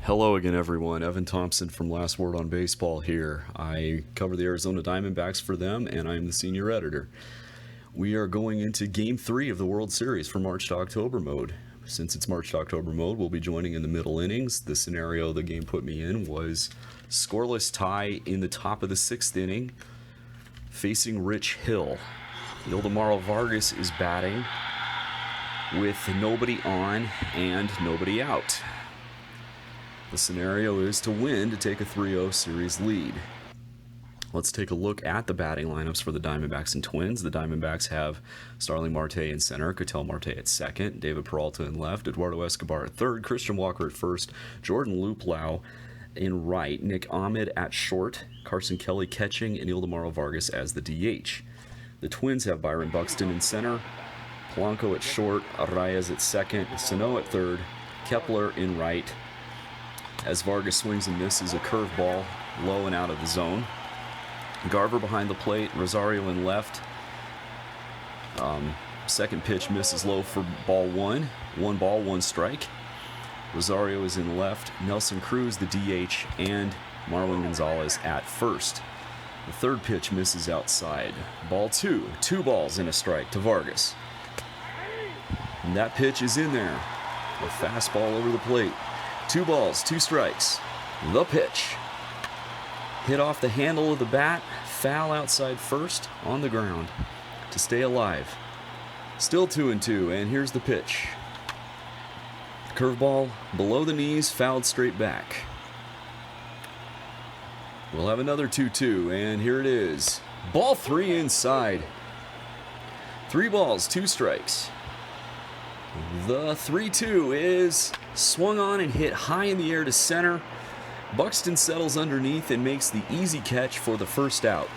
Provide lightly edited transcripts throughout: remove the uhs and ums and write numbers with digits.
Hello again, everyone. Evan Thompson from Last Word on Baseball here. I cover the Arizona Diamondbacks for them, and I'm the senior editor. We are going into Game 3 of the World Series for March to October mode. Since it's March to October mode, we'll be joining in the middle innings. The scenario the game put me in was scoreless tie in the top of the 6th inning, facing Rich Hill. Ildemaro Vargas is batting with nobody on and nobody out. The scenario is to win to take a 3-0 series lead. Let's take a look at the batting lineups for the Diamondbacks and Twins. The Diamondbacks have Starling Marte in center, Ketel Marte at second, David Peralta in left, Eduardo Escobar at third, Christian Walker at first, Jordan Luplow in right, Nick Ahmed at short, Carson Kelly catching, and Ildemaro Vargas as the DH. The Twins have Byron Buxton in center, Polanco at short, Arraez at second, Sano at third, Kepler in right, as Vargas swings and misses a curveball low and out of the zone. Garver behind the plate, Rosario in left. Second pitch misses low for ball one. 1 ball, 1 strike. Rosario is in left, Nelson Cruz the DH, and Marwin Gonzalez at first. The third pitch misses outside. Ball 2, 2 balls and a strike to Vargas. And that pitch is in there. A fastball over the plate. 2 balls, 2 strikes. The pitch. Hit off the handle of the bat, foul outside first, on the ground to stay alive. Still 2-2, and here's the pitch. Curveball below the knees, fouled straight back. We'll have another 2-2, and here it is. Ball 3 inside. 3 balls, 2 strikes. The 3-2 is swung on and hit high in the air to center. Buxton settles underneath and makes the easy catch for the first out.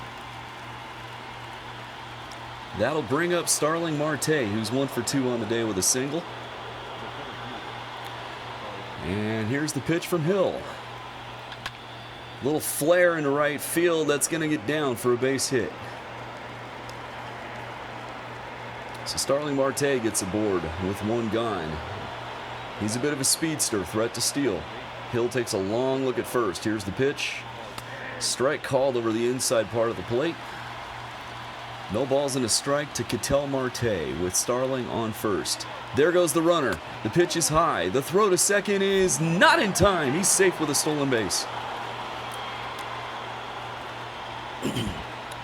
That'll bring up Starling Marte, who's 1 for 2 on the day with a single. And here's the pitch from Hill. Little flare into right field, that's going to get down for a base hit. So Starling Marte gets aboard with 1 gone. He's a bit of a speedster, threat to steal. Hill takes a long look at first. Here's the pitch. Strike called over the inside part of the plate. No balls and a strike to Ketel Marte with Starling on first. There goes the runner. The pitch is high. The throw to second is not in time. He's safe with a stolen base.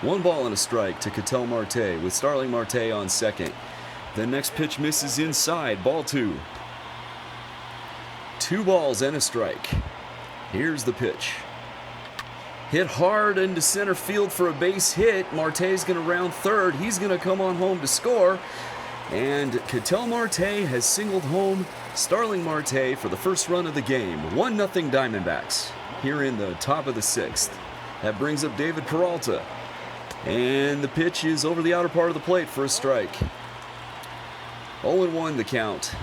1 ball and a strike to Ketel Marte with Starling Marte on second. The next pitch misses inside. Ball 2. 2 balls and a strike. Here's the pitch. Hit hard into center field for a base hit. Marte's going to round third. He's going to come on home to score. And Ketel Marte has singled home Starling Marte for the first run of the game. 1-0 Diamondbacks here in the top of the 6th. That brings up David Peralta. And the pitch is over the outer part of the plate for a strike. 0-1 the count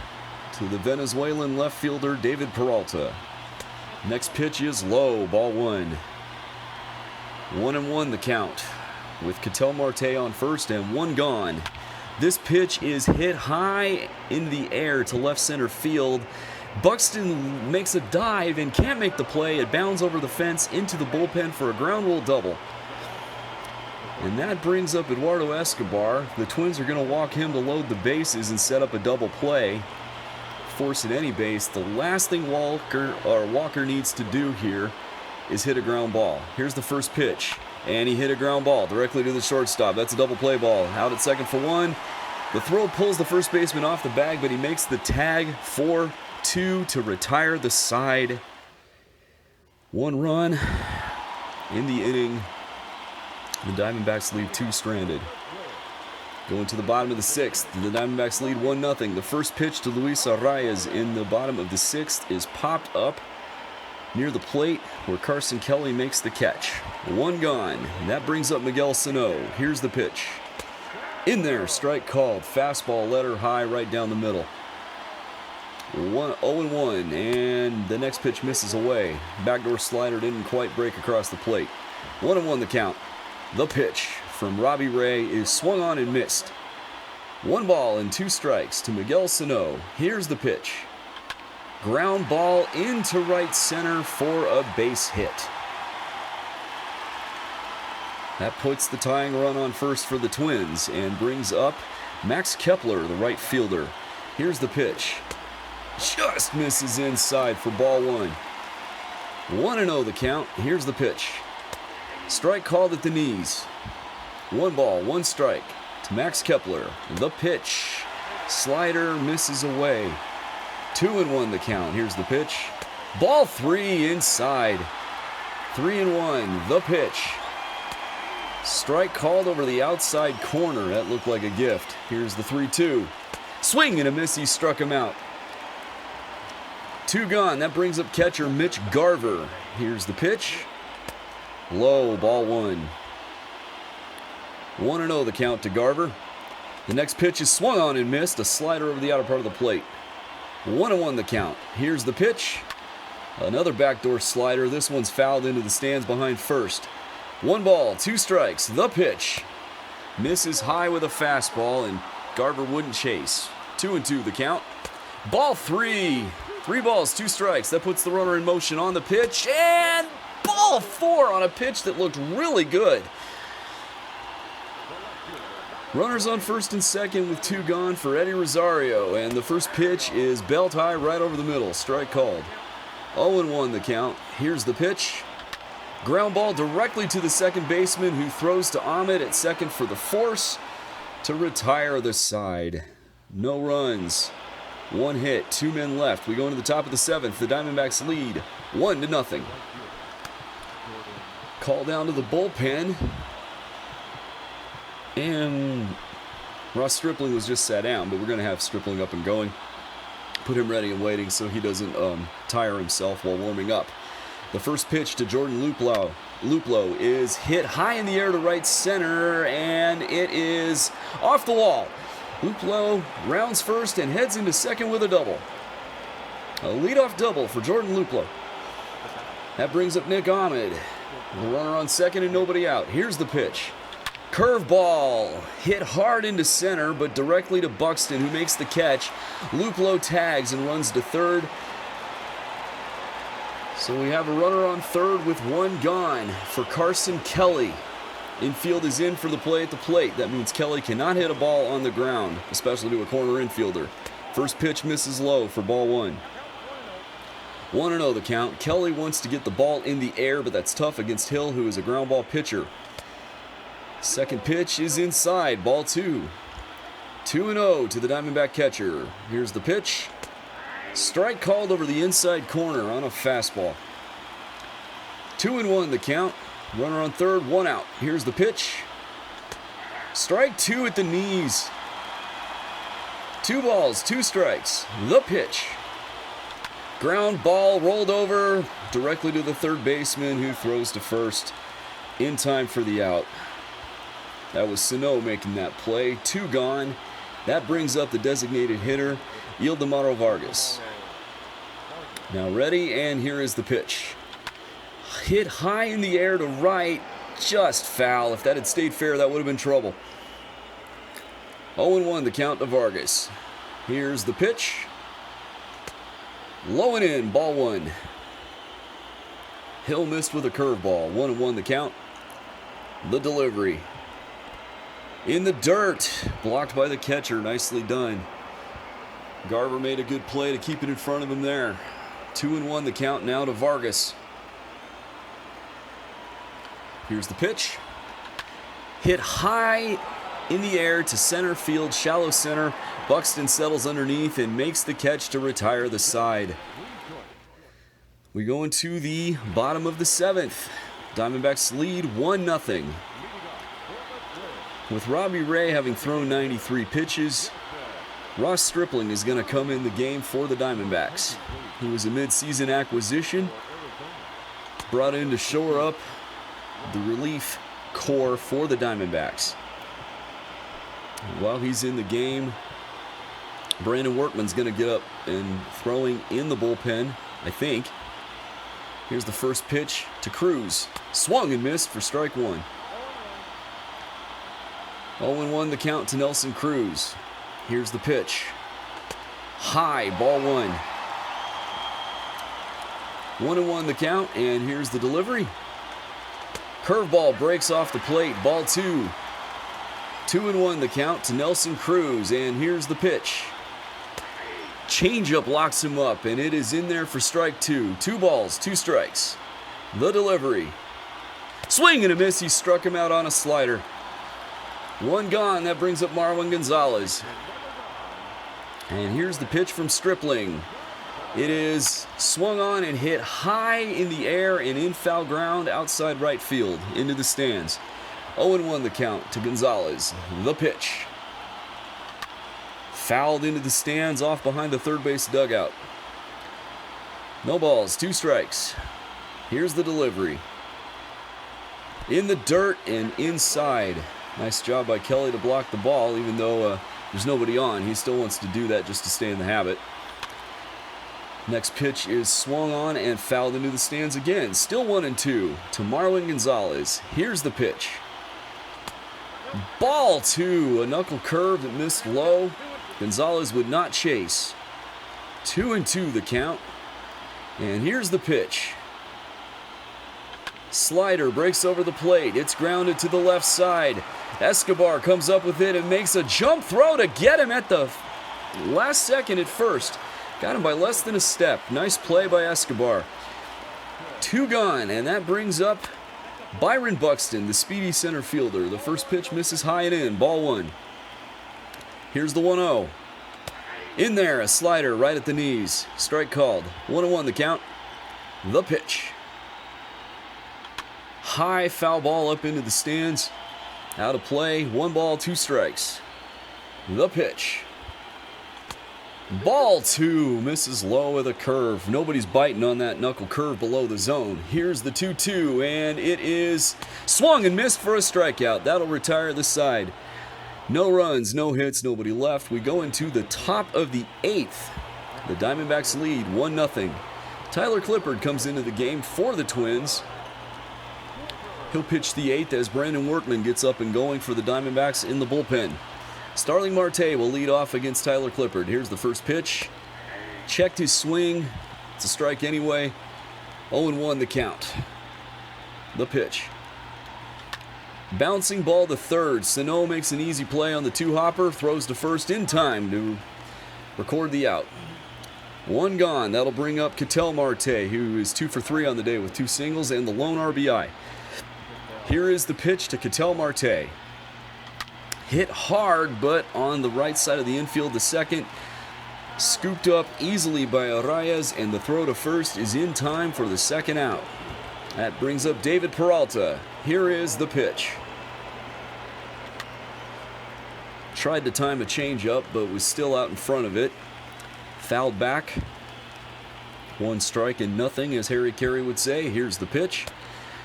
to the Venezuelan left fielder David Peralta. Next pitch is low, ball 1. 1-1 the count with Ketel Marte on first and 1 gone. This pitch is hit high in the air to left center field. Buxton makes a dive and can't make the play. It bounds over the fence into the bullpen for a ground rule double. And that brings up Eduardo Escobar. The Twins are going to walk him to load the bases and set up a double play. Force at any base. The last thing Walker needs to do here is hit a ground ball. Here's the first pitch. And he hit a ground ball directly to the shortstop. That's a double play ball. Out at second for 1. The throw pulls the first baseman off the bag, but he makes the tag for 2 to retire the side. 1 run in the inning. The Diamondbacks leave 2 stranded. Going to the bottom of the 6th, the Diamondbacks lead 1-0. The first pitch to Luis Arraez in the bottom of the 6th is popped up near the plate where Carson Kelly makes the catch. 1 gone, and that brings up Miguel Sano. Here's the pitch. In there, strike called. Fastball letter high right down the middle. 0-1, and the next pitch misses away. Backdoor slider didn't quite break across the plate. 1-1 the count. The pitch from Robbie Ray is swung on and missed. 1 ball and 2 strikes to Miguel Sano. Here's the pitch. Ground ball into right center for a base hit. That puts the tying run on first for the Twins and brings up Max Kepler, the right fielder. Here's the pitch. Just misses inside for ball one. 1-0 the count. Here's the pitch. Strike called at the knees. 1 ball, 1 strike to Max Kepler. The pitch. Slider misses away. 2-1 the count. Here's the pitch. Ball 3 inside. 3-1 the pitch. Strike called over the outside corner. That looked like a gift. Here's the 3-2. Swing and a miss. He struck him out. 2 gone. That brings up catcher Mitch Garver. Here's the pitch. Low, ball 1. 1-0 the count to Garver. The next pitch is swung on and missed. A slider over the outer part of the plate. 1-1 the count. Here's the pitch. Another backdoor slider. This one's fouled into the stands behind first. 1 ball, 2 strikes. The pitch. Misses high with a fastball, and Garver wouldn't chase. 2-2 the count. Ball 3. 3 balls, 2 strikes. That puts the runner in motion on the pitch. And ball 4 on a pitch that looked really good. Runners on first and second with 2 gone for Eddie Rosario. And the first pitch is belt high right over the middle. Strike called. 0-1 the count. Here's the pitch. Ground ball directly to the second baseman, who throws to Ahmed at second for the force to retire the side. No runs. 1 hit, 2 men left. We go into the top of the 7th. The Diamondbacks lead 1-0. Call down to the bullpen. And Ross Stripling was just sat down, but we're going to have Stripling up and going. Put him ready and waiting so he doesn't tire himself while warming up. The first pitch to Jordan Luplow is hit high in the air to right center, and it is off the wall. Luplow rounds first and heads into second with a double. A leadoff double for Jordan Luplow. That brings up Nick Ahmed. The runner on second and nobody out. Here's the pitch. Curveball hit hard into center, but directly to Buxton, who makes the catch. Luplow tags and runs to third. So we have a runner on third with 1 gone for Carson Kelly. Infield is in for the play at the plate. That means Kelly cannot hit a ball on the ground, especially to a corner infielder. First pitch misses low for ball 1. 1-0 the count. Kelly wants to get the ball in the air, but that's tough against Hill, who is a ground ball pitcher. Second pitch is inside, ball 2. 2-0 to the Diamondback catcher. Here's the pitch. Strike called over the inside corner on a fastball. 2-1 the count. Runner on third, 1 out. Here's the pitch. Strike 2 at the knees. 2 balls, 2 strikes. The pitch. Ground ball rolled over directly to the third baseman, who throws to first in time for the out. That was Sano making that play. 2 gone. That brings up the designated hitter, Ildemaro Vargas. Now ready, and here is the pitch. Hit high in the air to right, just foul. If that had stayed fair, that would have been trouble. 0-1 the count to Vargas. Here's the pitch. Low and in, ball 1. Hill missed with a curveball. 1-1 the count. The delivery. In the dirt, blocked by the catcher. Nicely done. Garver made a good play to keep it in front of him there. 2-1 the count now to Vargas. Here's the pitch. Hit high in the air to center field, shallow center. Buxton settles underneath and makes the catch to retire the side. We go into the bottom of the 7th. Diamondbacks lead 1-0. With Robbie Ray having thrown 93 pitches, Ross Stripling is going to come in the game for the Diamondbacks. He was a mid-season acquisition, brought in to shore up the relief core for the Diamondbacks. While he's in the game, Brandon Workman's going to get up and throwing in the bullpen, I think. Here's the first pitch to Cruz. Swung and missed for strike 1. 0-1 the count to Nelson Cruz. Here's the pitch. High, ball 1. 1-1 the count, and here's the delivery. Curveball breaks off the plate. Ball 2. 2-1 the count to Nelson Cruz, and here's the pitch. Changeup locks him up, and it is in there for strike 2. 2 balls, 2 strikes. The delivery. Swing and a miss. He struck him out on a slider. 1 gone. That brings up Marwin Gonzalez. And here's the pitch from Stripling. It is swung on and hit high in the air and in foul ground outside right field into the stands. 0-1 the count to Gonzalez. The pitch. Fouled into the stands off behind the third base dugout. No balls, 2 strikes. Here's the delivery. In the dirt and inside. Nice job by Kelly to block the ball, even though there's nobody on. He still wants to do that just to stay in the habit. Next pitch is swung on and fouled into the stands again. Still 1-2 to Marwin Gonzalez. Here's the pitch. Ball 2, a knuckle curve that missed low. Gonzalez would not chase. 2-2 the count. And here's the pitch. Slider breaks over the plate. It's grounded to the left side. Escobar comes up with it and makes a jump throw to get him at the last second at first. Got him by less than a step. Nice play by Escobar. 2 gone, and that brings up Byron Buxton, the speedy center fielder. The first pitch misses high and in. Ball 1. Here's the 1-0. In there, a slider right at the knees. Strike called. 1-1 the count. The pitch. High foul ball up into the stands. Out of play. 1 ball, 2 strikes. The pitch. Ball 2. Misses low with a curve. Nobody's biting on that knuckle curve below the zone. Here's the 2-2, and it is swung and missed for a strikeout. That'll retire the side. No runs, no hits, nobody left. We go into the top of the 8th. The Diamondbacks lead 1-0. Tyler Clippard comes into the game for the Twins. He'll pitch the 8th as Brandon Workman gets up and going for the Diamondbacks in the bullpen. Starling Marte will lead off against Tyler Clippard. Here's the first pitch. Checked his swing. It's a strike anyway. 0-1 the count. The pitch. Bouncing ball to third. Sano makes an easy play on the 2-hopper. Throws to first in time to record the out. 1 gone. That'll bring up Ketel Marte, who is 2 for 3 on the day with 2 singles and the lone RBI. Here is the pitch to Ketel Marte. Hit hard, but on the right side of the infield, the second. Scooped up easily by Arraez, and the throw to first is in time for the second out. That brings up David Peralta. Here is the pitch. Tried to time a changeup, but was still out in front of it. Fouled back. 1 strike and nothing, as Harry Carey would say. Here's the pitch.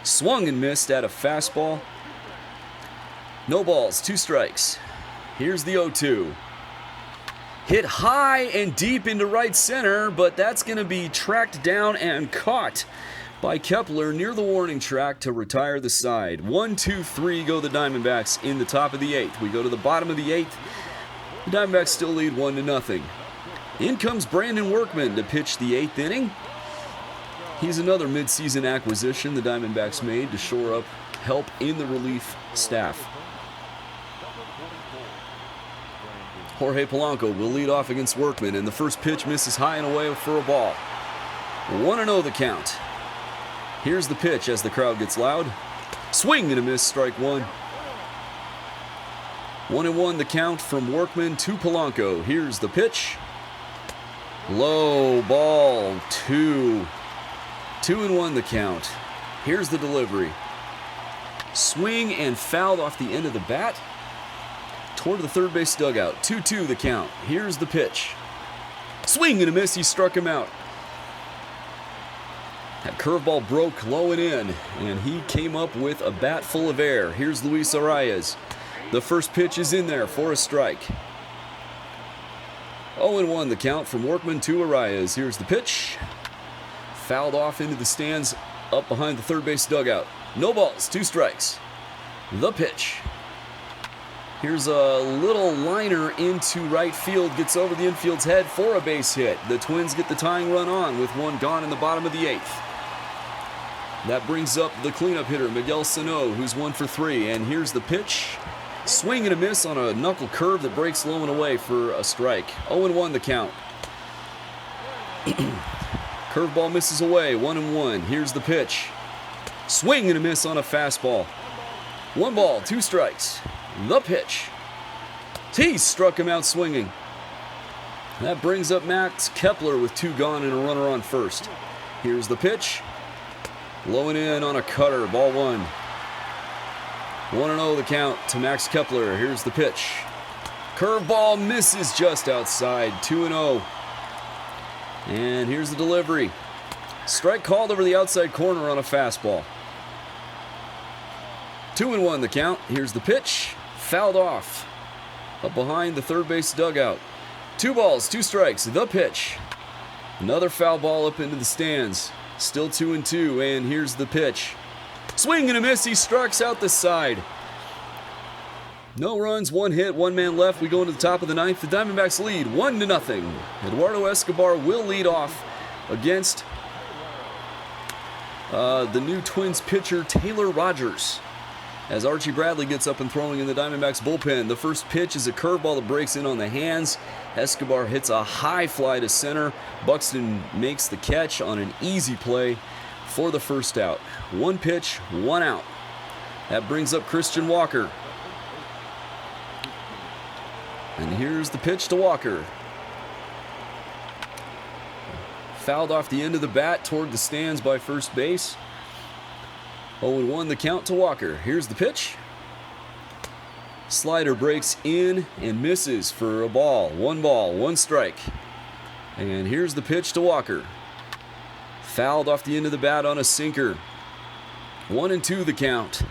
Swung and missed at a fastball. No balls, 2 strikes. Here's the 0-2. Hit high and deep into right center, but that's going to be tracked down and caught by Kepler near the warning track to retire the side. 1-2-3 go the Diamondbacks in the top of the 8th. We go to the bottom of the 8th. The Diamondbacks still lead 1-0. In comes Brandon Workman to pitch the 8th inning. He's another midseason acquisition the Diamondbacks made to shore up help in the relief staff. Jorge Polanco will lead off against Workman, and the first pitch misses high and away for a ball. 1-0 the count. Here's the pitch as the crowd gets loud. Swing and a miss, strike 1. 1-1 the count from Workman to Polanco. Here's the pitch. Low, ball 2. 2-1 the count. Here's the delivery. Swing and fouled off the end of the bat toward the third base dugout. 2-2 the count. Here's the pitch. Swing and a miss. He struck him out. That curveball broke low and in, and he came up with a bat full of air. Here's Luis Arraez. The first pitch is in there for a strike. 0-1 the count from Workman to Arraez. Here's the pitch. Fouled off into the stands up behind the third base dugout. No balls, 2 strikes. The pitch. Here's a little liner into right field, gets over the infield's head for a base hit. The Twins get the tying run on with one gone in the bottom of the 8th. That brings up the cleanup hitter, Miguel Sano, who's 1 for 3. And here's the pitch. Swing and a miss on a knuckle curve that breaks low and away for a strike. 0-1 the count. Curveball misses away, 1-1. Here's the pitch. Swing and a miss on a fastball. 1 ball, 2 strikes. The pitch. He struck him out swinging. That brings up Max Kepler with 2 gone and a runner on first. Here's the pitch. Low and in on a cutter, ball 1. 1-0 the count to Max Kepler. Here's the pitch. Curveball misses just outside, 2-0. And here's the delivery. Strike called over the outside corner on a fastball. 2-1 the count. Here's the pitch. Fouled off. Up behind the third base dugout. 2 balls, 2 strikes. The pitch. Another foul ball up into the stands. Still 2-2, and here's the pitch. Swing and a miss. He strikes out the side. No runs, 1 hit, 1 man left. We go into the top of the 9th. The Diamondbacks lead 1-0. Eduardo Escobar will lead off against the new Twins pitcher, Taylor Rogers. As Archie Bradley gets up and throwing in the Diamondbacks bullpen. The first pitch is a curveball that breaks in on the hands. Escobar hits a high fly to center. Buxton makes the catch on an easy play for the first out. 1 pitch, 1 out. That brings up Christian Walker. And here's the pitch to Walker. Fouled off the end of the bat toward the stands by first base. 0-1 the count to Walker. Here's the pitch. Slider breaks in and misses for a ball. 1 ball, 1 strike. And here's the pitch to Walker. Fouled off the end of the bat on a sinker. 1-2 the count.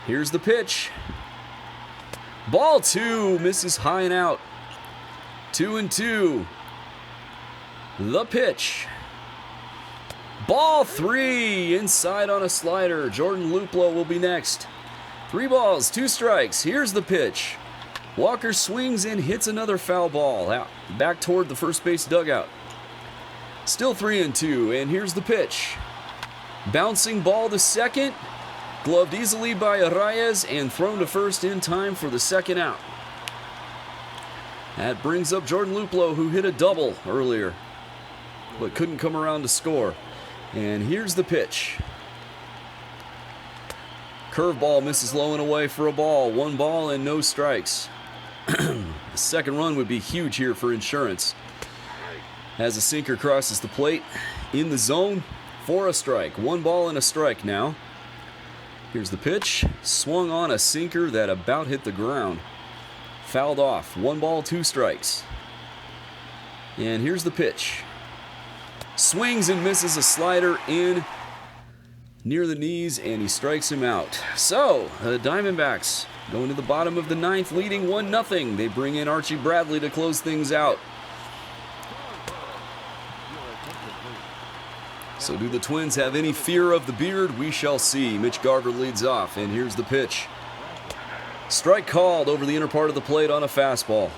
Here's the pitch. Ball 2, misses high and out. 2-2. The pitch. Ball 3, inside on a slider. Jordan Luplow will be next. 3 balls, 2 strikes. Here's the pitch. Walker swings and hits another foul ball out back toward the first base dugout. Still 3-2, and here's the pitch. Bouncing ball to second. Gloved easily by Arraez and thrown to first in time for the second out. That brings up Jordan Luplow, who hit a double earlier, but couldn't come around to score. And here's the pitch. Curveball misses low and away for a ball. 1 ball and no strikes. The second run would be huge here for insurance. As a sinker crosses the plate in the zone for a strike. 1 ball and a strike now. Here's the pitch. Swung on a sinker that about hit the ground. Fouled off. 1 ball, 2 strikes. And here's the pitch. Swings and misses a slider in near the knees, and he strikes him out. So, the Diamondbacks going to the bottom of the 9th, leading 1-0. They bring in Archie Bradley to close things out. So do the Twins have any fear of the beard? We shall see. Mitch Garver leads off, and here's the pitch. Strike called over the inner part of the plate on a fastball.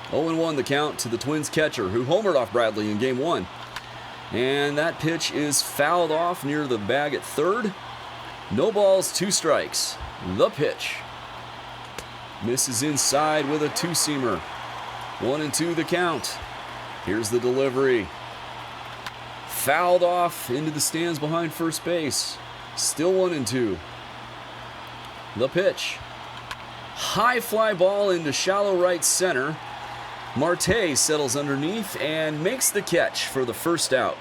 0-1 the count to the Twins catcher, who homered off Bradley in Game 1. And that pitch is fouled off near the bag at third. No balls, 2 strikes. The pitch. Misses inside with a 2-seamer. 1-2 the count. Here's the delivery. Fouled off into the stands behind first base. Still 1-2. The pitch. High fly ball into shallow right center. Marte settles underneath and makes the catch for the first out.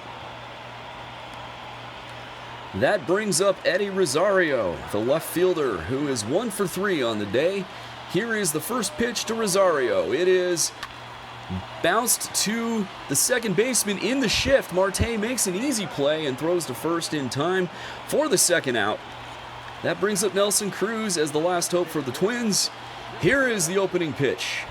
That brings up Eddie Rosario, the left fielder, who is 1 for 3 on the day. Here is the first pitch to Rosario. It is bounced to the second baseman in the shift. Marte makes an easy play and throws to first in time for the second out. That brings up Nelson Cruz as the last hope for the Twins. Here is the opening pitch.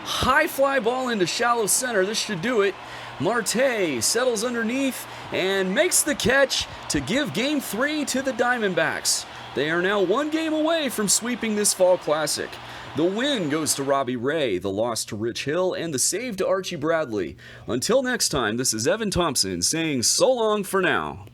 High fly ball into shallow center. This should do it. Marte settles underneath and makes the catch to give Game 3 to the Diamondbacks. They are now 1 game away from sweeping this Fall Classic. The win goes to Robbie Ray, the loss to Rich Hill, and the save to Archie Bradley. Until next time, this is Evan Thompson saying so long for now.